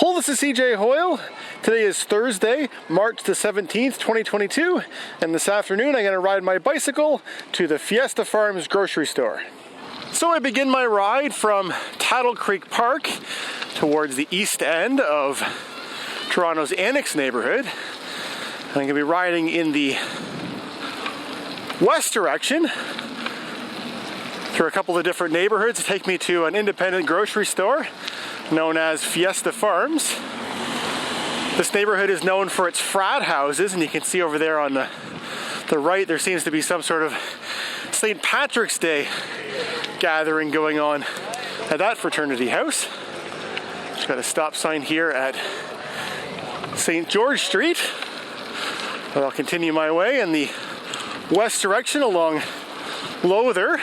Hello, this is CjHoyle. Today is Thursday, March the 17th, 2022, and this afternoon I'm going to ride my bicycle to the Fiesta Farms grocery store. So I begin my ride from Taddle Creek Park towards the east end of Toronto's Annex neighbourhood. I'm going to be riding in the west direction through a couple of different neighbourhoods to take me to an independent grocery store known as Fiesta Farms. This neighborhood is known for its frat houses, and you can see over there on the right there seems to be some sort of St. Patrick's Day gathering going on at that fraternity house. Just got a stop sign here at St. George Street. But I'll continue my way in the west direction along Lowther.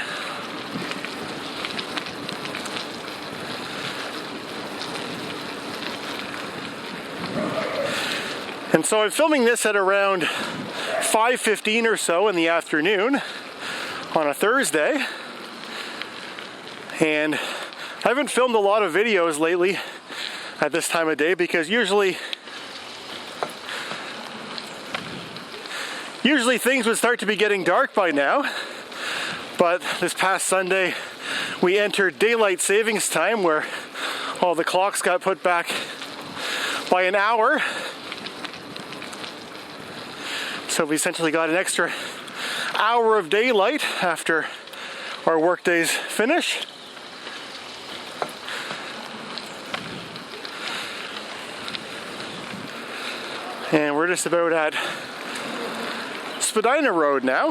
And so I'm filming this at around 5:15 or so in the afternoon on a Thursday. And I haven't filmed a lot of videos lately at this time of day because usually things would start to be getting dark by now. But this past Sunday we entered daylight savings time where all the clocks got put back by an hour. So we essentially got an extra hour of daylight after our work days finish. And we're just about at Spadina Road now.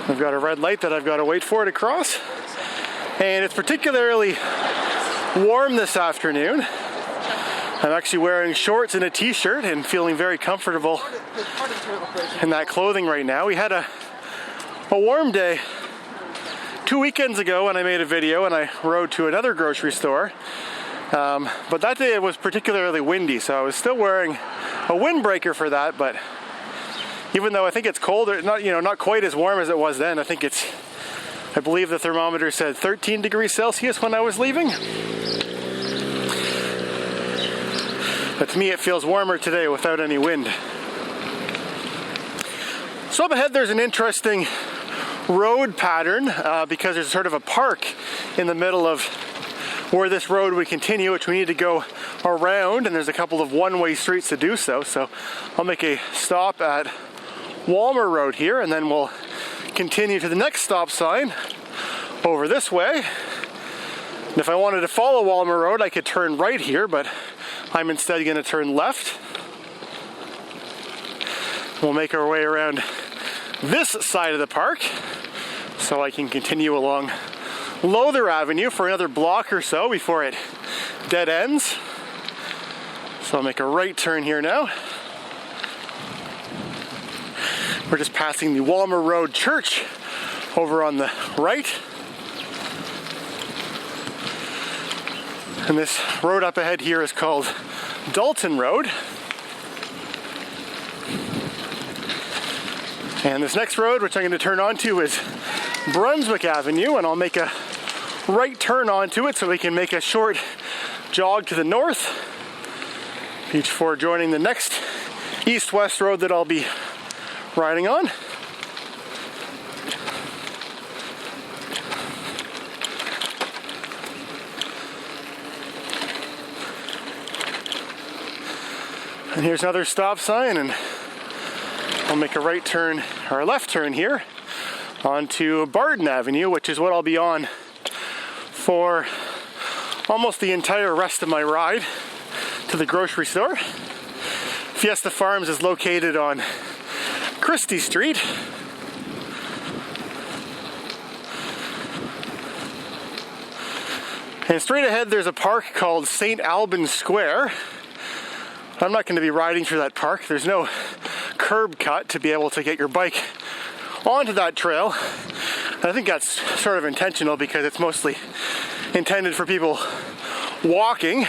I've got a red light that I've got to wait for to cross. And it's particularly warm this afternoon. I'm actually wearing shorts and a t-shirt and feeling very comfortable in that clothing right now. We had a warm day 2 weekends ago when I made a video and I rode to another grocery store. But that day it was particularly windy, so I was still wearing a windbreaker for that. But even though I think it's colder, not quite as warm as it was then, I believe the thermometer said 13 degrees Celsius when I was leaving. But to me it feels warmer today without any wind. So up ahead there's an interesting road pattern because there's sort of a park in the middle of where this road would continue, which we need to go around, and there's a couple of one-way streets to do so. So I'll make a stop at Walmer Road here, and then we'll continue to the next stop sign over this way. And if I wanted to follow Walmer Road, I could turn right here, but I'm instead going to turn left. We'll make our way around this side of the park so I can continue along Lowther Avenue for another block or so before it dead ends. So I'll make a right turn here now. We're just passing the Walmer Road Church over on the right. And this road up ahead here is called Dalton Road. And this next road, which I'm going to turn onto, is Brunswick Avenue, and I'll make a right turn onto it so we can make a short jog to the north before joining the next east-west road that I'll be riding on. And here's another stop sign, and I'll make a right turn, or a left turn here, onto Barton Avenue, which is what I'll be on for almost the entire rest of my ride to the grocery store. Fiesta Farms is located on Christie Street. And straight ahead there's a park called St. Albans Square. I'm not going to be riding through that park. There's no curb cut to be able to get your bike onto that trail. And I think that's sort of intentional because it's mostly intended for people walking.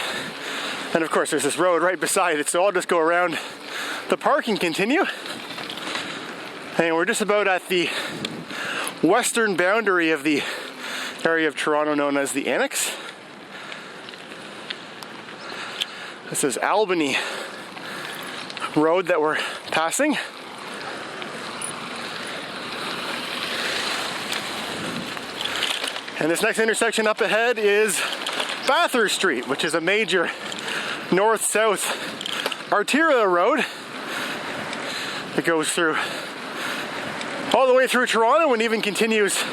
And of course there's this road right beside it, so I'll just go around the park and continue. And we're just about at the western boundary of the area of Toronto known as the Annex. This is Albany Road that we're passing. And this next intersection up ahead is Bathurst Street, which is a major north-south arterial road that goes through all the way through Toronto and even continues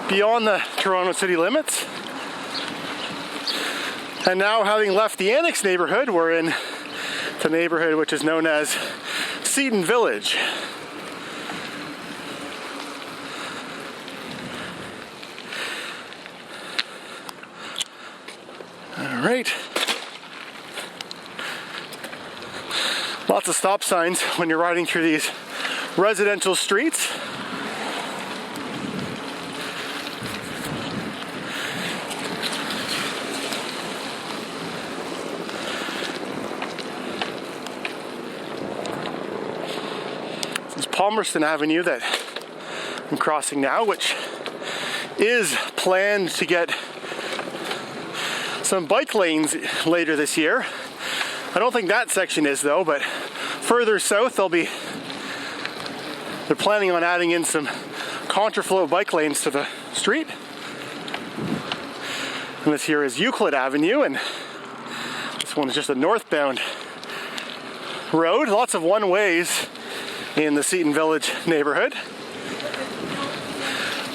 beyond the Toronto city limits. And now, having left the Annex neighbourhood, we're in the neighbourhood which is known as Seton Village. Alright. Lots of stop signs when you're riding through these residential streets. This is Palmerston Avenue that I'm crossing now, which is planned to get some bike lanes later this year. I don't think that section is though, but further south they're planning on adding in some contraflow bike lanes to the street. And this here is Euclid Avenue, and this one is just a northbound road. Lots of one-ways in the Seton Village neighborhood.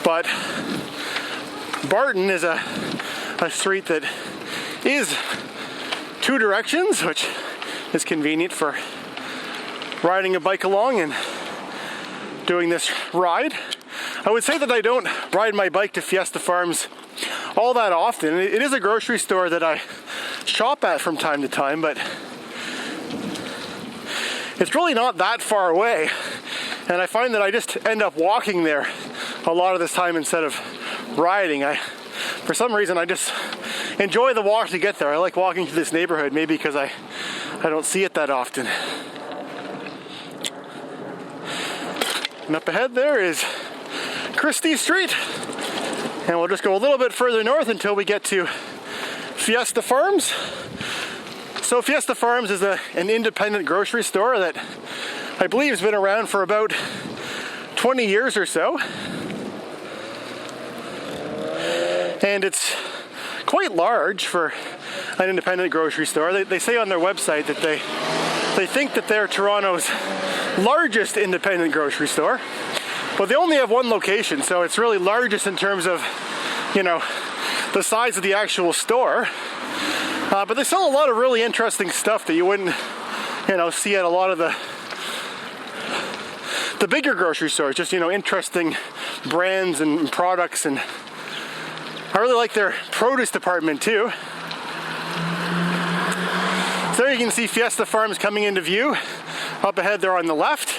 But Barton is a street that is two directions, which is convenient for riding a bike along and doing this ride. I would say that I don't ride my bike to Fiesta Farms all that often. It is a grocery store that I shop at from time to time, but it's really not that far away. And I find that I just end up walking there a lot of this time instead of riding. For some reason, I just enjoy the walk to get there. I like walking through this neighborhood, maybe because I don't see it that often. And up ahead there is Christie Street. And we'll just go a little bit further north until we get to Fiesta Farms. So Fiesta Farms is an independent grocery store that I believe has been around for about 20 years or so. And it's quite large for an independent grocery store. They say on their website that they think that they're Toronto's largest independent grocery store, but they only have one location, so it's really largest in terms of, you know, the size of the actual store. But they sell a lot of really interesting stuff that you wouldn't, you know, see at a lot of the bigger grocery stores. Just, you know, interesting brands and products, and I really like their produce department too. So there you can see Fiesta Farms coming into view. Up ahead there on the left.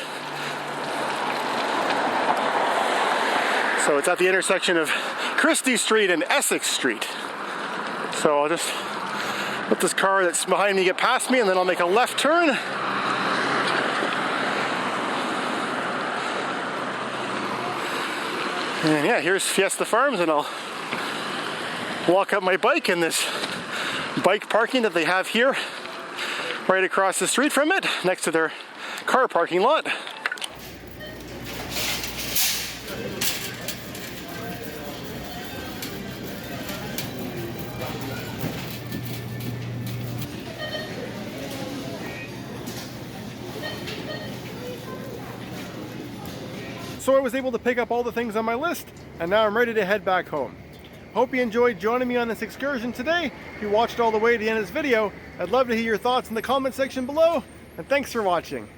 So it's at the intersection of Christie Street and Essex Street. So I'll just let this car that's behind me get past me, and then I'll make a left turn. And yeah, here's Fiesta Farms, and I'll walk up my bike in this bike parking that they have here right across the street from it, next to their car parking lot. So I was able to pick up all the things on my list, and now I'm ready to head back home. Hope you enjoyed joining me on this excursion today. If you watched all the way to the end of this video, I'd love to hear your thoughts in the comment section below, and thanks for watching.